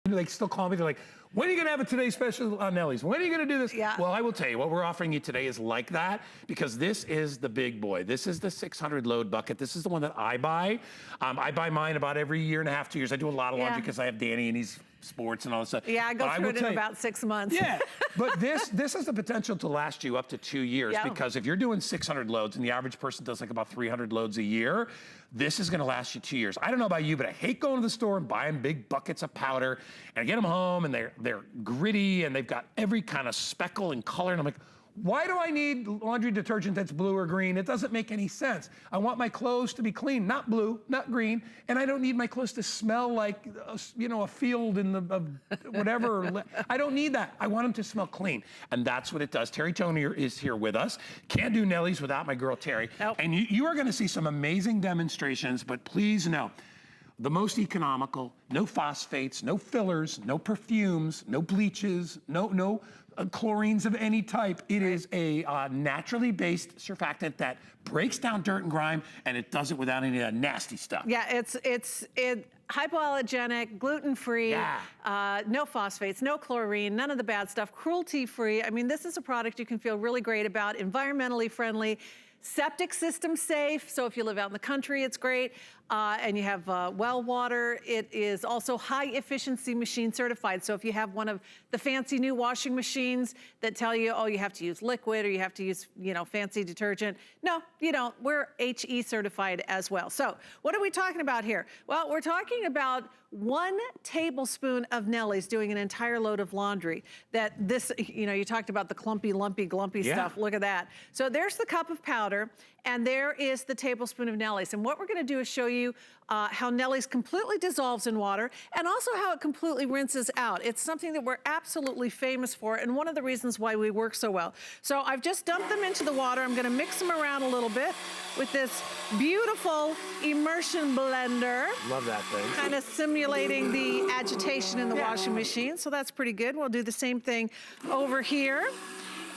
They still call me, they're like, when are you gonna have a Today Special on Nellie's? When are you gonna do this? Yeah. Well, I will tell you, what we're offering you today is like that, because this is the big boy. This is the 600 load bucket. This is the one that I buy. I buy mine about every year and a half, 2 years. I do a lot of laundry because I have Danny and he's sports and all that stuff. Yeah, I go through it in about 6 months. Yeah, but this has the potential to last you up to 2 years, because if you're doing 600 loads and the average person does like about 300 loads a year, this is gonna last you 2 years. I don't know about you, but I hate going to the store and buying big buckets of powder, and I get them home and they're gritty and they've got every kind of speckle and color, and I'm like, why do I need laundry detergent that's blue or green? It doesn't make any sense. I want my clothes to be clean, not blue, not green, and I don't need my clothes to smell like, a field in the whatever. I don't need that. I want them to smell clean, and that's what it does. Terry Tonier is here with us. Can't do Nellie's without my girl Terry. Nope. And you are gonna see some amazing demonstrations, but please know, the most economical, no phosphates, no fillers, no perfumes, no bleaches, no chlorines of any type. It is a naturally based surfactant that breaks down dirt and grime, and it does it without any of that nasty stuff. Yeah, it's hypoallergenic, gluten-free, no phosphates, no chlorine, none of the bad stuff, cruelty-free. I mean, this is a product you can feel really great about, environmentally friendly, septic system safe, so if you live out in the country, it's great. And you have well water. It is also high efficiency machine certified. So if you have one of the fancy new washing machines that tell you, oh, you have to use liquid or you have to use, fancy detergent. No, you don't. We're HE certified as well. So what are we talking about here? Well, we're talking about 1 tablespoon of Nellie's doing an entire load of laundry. That this, you talked about the clumpy, lumpy, glumpy stuff. Look at that. So there's the cup of powder, and there is the tablespoon of Nellie's. And what we're gonna do is show you how Nellie's completely dissolves in water, and also how it completely rinses out. It's something that we're absolutely famous for, and one of the reasons why we work so well. So I've just dumped them into the water. I'm gonna mix them around a little bit with this beautiful immersion blender. Love that thing. Kind of simulating the agitation in the washing machine, so that's pretty good. We'll do the same thing over here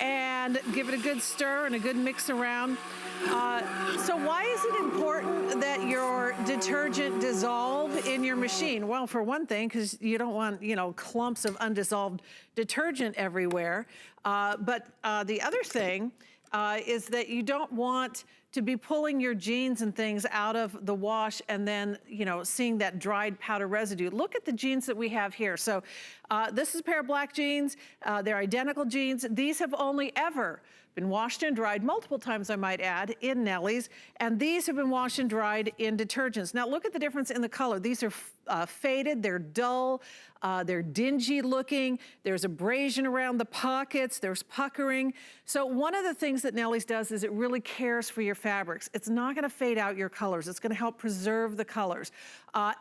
and give it a good stir and a good mix around. So why is it important that your detergent dissolve in your machine? Well, for one thing, because you don't want, clumps of undissolved detergent everywhere. But the other thing is that you don't want to be pulling your jeans and things out of the wash and then, seeing that dried powder residue. Look at the jeans that we have here. So this is a pair of black jeans. They're identical jeans. These have only ever been washed and dried multiple times, I might add, in Nellie's, and these have been washed and dried in detergents. Now look at the difference in the color. These are faded, they're dull, they're dingy looking, there's abrasion around the pockets, there's puckering. So one of the things that Nellie's does is it really cares for your fabrics. It's not gonna fade out your colors, it's gonna help preserve the colors.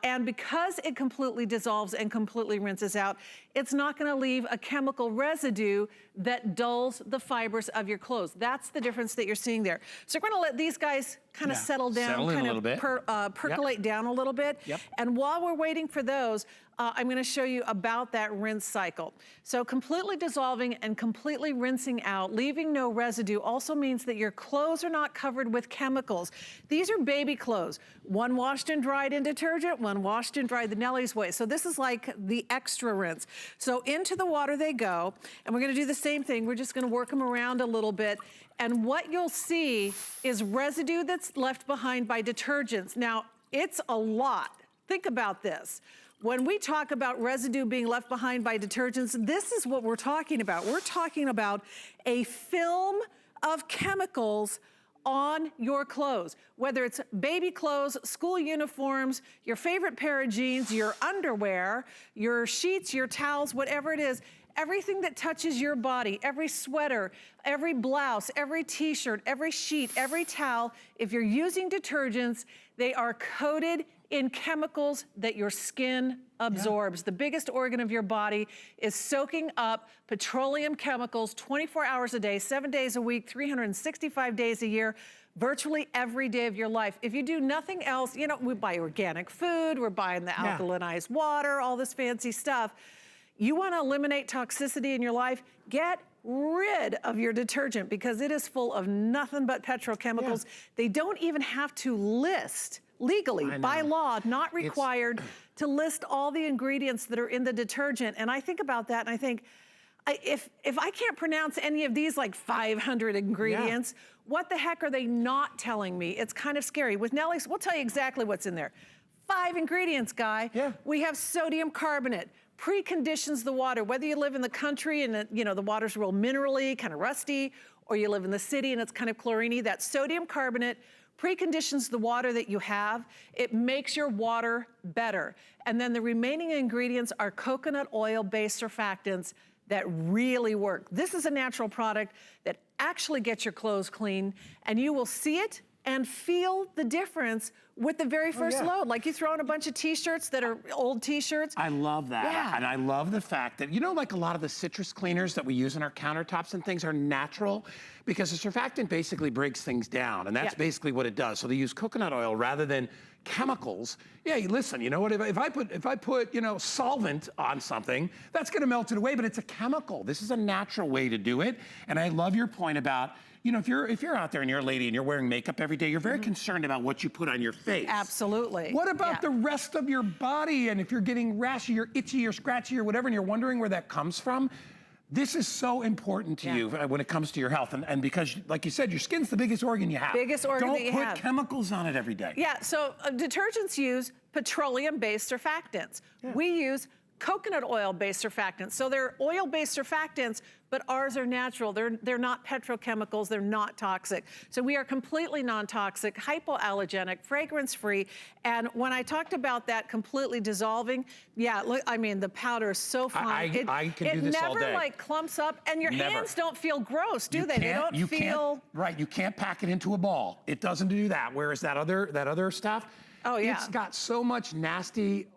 And because it completely dissolves and completely rinses out, it's not gonna leave a chemical residue that dulls the fibers of your clothes. That's the difference that you're seeing there. So we're gonna let these guys kind of settle down, kind of percolate down a little bit. And while we're waiting for those, I'm gonna show you about that rinse cycle. So completely dissolving and completely rinsing out, leaving no residue, also means that your clothes are not covered with chemicals. These are baby clothes. One washed and dried in detergent, one washed and dried the Nellie's way. So this is like the extra rinse. So into the water they go, and we're gonna do the same thing. We're just gonna work them around a little bit. And what you'll see is residue that's left behind by detergents. Now, it's a lot. Think about this. When we talk about residue being left behind by detergents, this is what we're talking about. We're talking about a film of chemicals on your clothes, whether it's baby clothes, school uniforms, your favorite pair of jeans, your underwear, your sheets, your towels, whatever it is. Everything that touches your body, every sweater, every blouse, every t-shirt, every sheet, every towel, if you're using detergents, they are coated in chemicals that your skin absorbs. The biggest organ of your body is soaking up petroleum chemicals 24 hours a day, 7 days a week, 365 days a year, virtually every day of your life. If you do nothing else, we buy organic food, we're buying the alkalinized water, all this fancy stuff. You wanna eliminate toxicity in your life, get rid of your detergent because it is full of nothing but petrochemicals. They don't even have to list legally, by law, not required to list all the ingredients that are in the detergent. And I think about that and I think, if I can't pronounce any of these like 500 ingredients, what the heck are they not telling me? It's kind of scary. With Nellie's, we'll tell you exactly what's in there. 5 ingredients, Guy. Yeah. We have sodium carbonate. Preconditions the water, whether you live in the country and the water's real minerally, kind of rusty, or you live in the city and it's kind of chlorine-y, that sodium carbonate preconditions the water that you have. It makes your water better. And then the remaining ingredients are coconut oil-based surfactants that really work. This is a natural product that actually gets your clothes clean, and you will see it and feel the difference with the very first load. Like you throw in a bunch of t-shirts that are old t-shirts. I love that. Yeah. And I love the fact that, like a lot of the citrus cleaners that we use in our countertops and things are natural because the surfactant basically breaks things down. And that's basically what it does. So they use coconut oil rather than chemicals. Yeah, listen, you know what? If I put solvent on something, that's gonna melt it away, but it's a chemical. This is a natural way to do it. And I love your point about, if you're out there and you're a lady and you're wearing makeup every day, you're very concerned about what you put on your face. Absolutely. What about the rest of your body? And if you're getting rashy or itchy or scratchy or whatever, and you're wondering where that comes from, this is so important to you when it comes to your health. And because, like you said, your skin's the biggest organ you have. Biggest organ that you have. Don't put chemicals on it every day. Yeah, so detergents use petroleum-based surfactants. We use coconut oil-based surfactants. So they're oil-based surfactants, but ours are natural. They're not petrochemicals, they're not toxic. So we are completely non-toxic, hypoallergenic, fragrance-free. And when I talked about that completely dissolving, look, I mean, the powder is so fine. I can do this all day. It never like clumps up, and your hands don't feel gross, do they? They don't feel... Right, you can't pack it into a ball. It doesn't do that, whereas that other stuff, it's got so much nasty,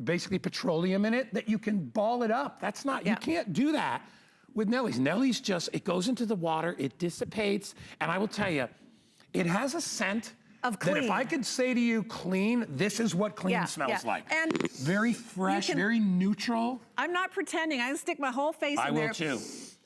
basically petroleum in it that you can ball it up. That's not, you can't do that with Nellie's. Nellie's just, it goes into the water, it dissipates, and I will tell you, it has a scent of clean. that if I could say to you clean, this is what clean smells like. And very fresh, very neutral. I'm not pretending, I can stick my whole face in there. I will too.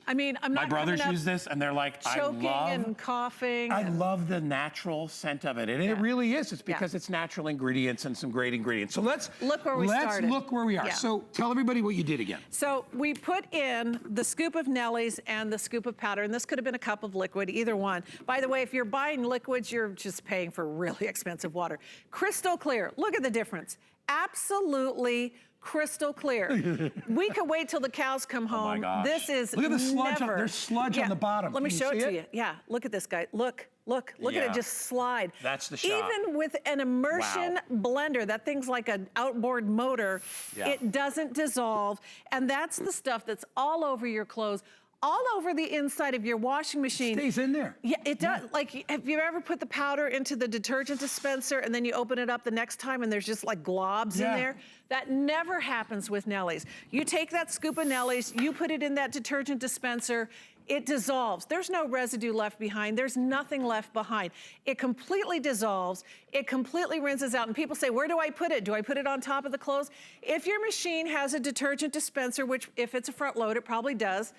I mean, I'm not My brothers use this and they're like, choking and coughing. I love the natural scent of it. And it really is. It's because it's natural ingredients and some great ingredients. So let's look where we are. So tell everybody what you did again. So we put in the scoop of Nellie's and the scoop of powder, and this could have been a cup of liquid, either one. By the way, if you're buying liquids, you're just paying for really expensive water. Crystal clear. Look at the difference. Absolutely crystal clear. We could wait till the cows come home. Oh my gosh. This is look at the sludge. There's sludge on the bottom. Let me show it to you. Yeah, look at this, guy. Look at it just slide. That's the shot. Even with an immersion blender, that thing's like an outboard motor, it doesn't dissolve. And that's the stuff that's all over your clothes, all over the inside of your washing machine. It stays in there. Yeah, it does. Like, have you ever put the powder into the detergent dispenser and then you open it up the next time and there's just like globs in there? That never happens with Nellie's. You take that scoop of Nellie's, you put it in that detergent dispenser, it dissolves. There's no residue left behind. There's nothing left behind. It completely dissolves. It completely rinses out. And people say, where do I put it? Do I put it on top of the clothes? If your machine has a detergent dispenser, which if it's a front load, it probably does,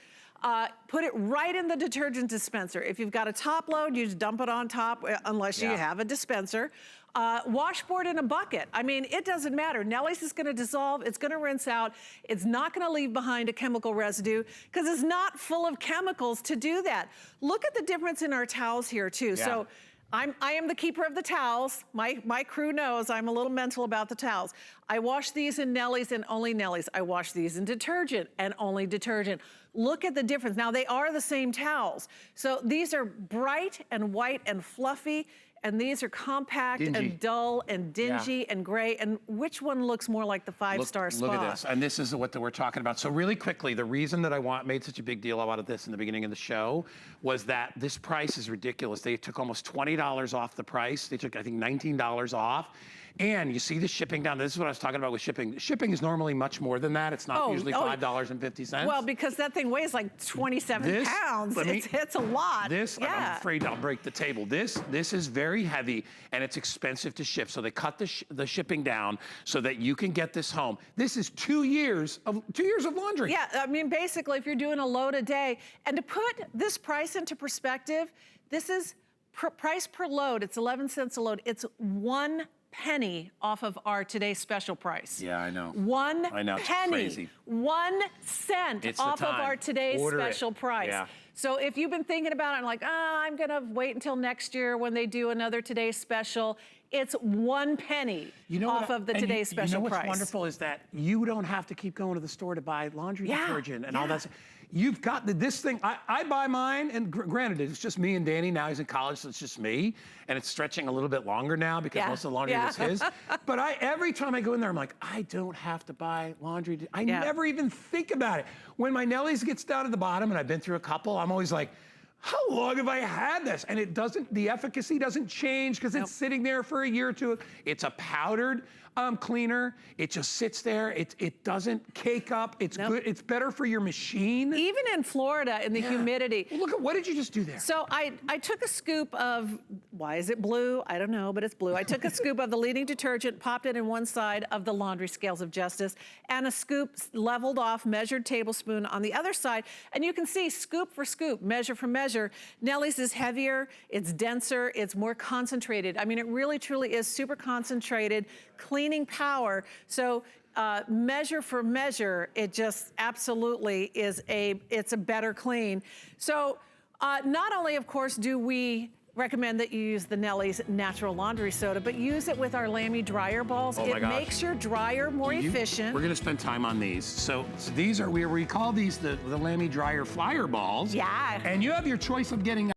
put it right in the detergent dispenser. If you've got a top load, you just dump it on top, unless you have a dispenser. Washboard in a bucket. I mean, it doesn't matter. Nellie's is gonna dissolve, it's gonna rinse out, it's not gonna leave behind a chemical residue because it's not full of chemicals to do that. Look at the difference in our towels here too. So I am the keeper of the towels. My crew knows I'm a little mental about the towels. I wash these in Nellie's and only Nellie's. I wash these in detergent and only detergent. Look at the difference. Now they are the same towels. So these are bright and white and fluffy, and these are compact and dull and dingy and gray. And which one looks more like the five-star spa? Look at this, and this is what we're talking about. So really quickly, the reason that I made such a big deal out of this in the beginning of the show was that this price is ridiculous. They took almost $20 off the price. They took, I think, $19 off. And you see the shipping down. This is what I was talking about with shipping. Shipping is normally much more than that. It's not usually $5.50. Well, because that thing weighs like 27 pounds. It's a lot. I'm afraid I'll break the table. This is very heavy and it's expensive to ship. So they cut the shipping down so that you can get this home. This is 2 years of laundry. Yeah, I mean, basically, if you're doing a load a day, and to put this price into perspective, this is price per load. It's 11 cents a load. It's 1 penny off of our today's special price. Yeah, I know. I know, it's penny, crazy. 1 cent It's off the of time. our today's Order special it. price. Yeah. So if you've been thinking about it and like, I'm gonna wait until next year when they do another today's special, it's 1 penny off of the today's special price. You know what's price. wonderful is that you don't have to keep going to the store to buy laundry detergent and all that stuff. You've got this thing. I buy mine, and granted, it's just me and Danny. Now he's in college, so it's just me. And it's stretching a little bit longer now because most of the laundry is his. But every time I go in there, I'm like, I don't have to buy laundry. I never even think about it. When my Nellie's gets down to the bottom, and I've been through a couple, I'm always like, how long have I had this? And it doesn't, the efficacy doesn't change because it's sitting there for a year or two. It's a powdered cleaner. It just sits there. It doesn't cake up. It's good. It's better for your machine. Even in Florida, in the humidity. Well, look at, what did you just do there? So I took a scoop of, why is it blue? I don't know, but it's blue. I took a scoop of the leading detergent, popped it in one side of the laundry scales of justice, and a scoop leveled off, measured tablespoon on the other side. And you can see scoop for scoop, measure for measure. Nellie's is heavier, it's denser, it's more concentrated. I mean, it really truly is super concentrated, cleaning power. So measure for measure, it just absolutely is it's a better clean. So not only, of course, do we recommend that you use the Nellie's natural laundry soda, but use it with our Lamy dryer balls. Oh my it gosh. makes your dryer more efficient. We're gonna spend time on these. So these are, we call these the Lamy dryer flyer balls. Yeah. And you have your choice of getting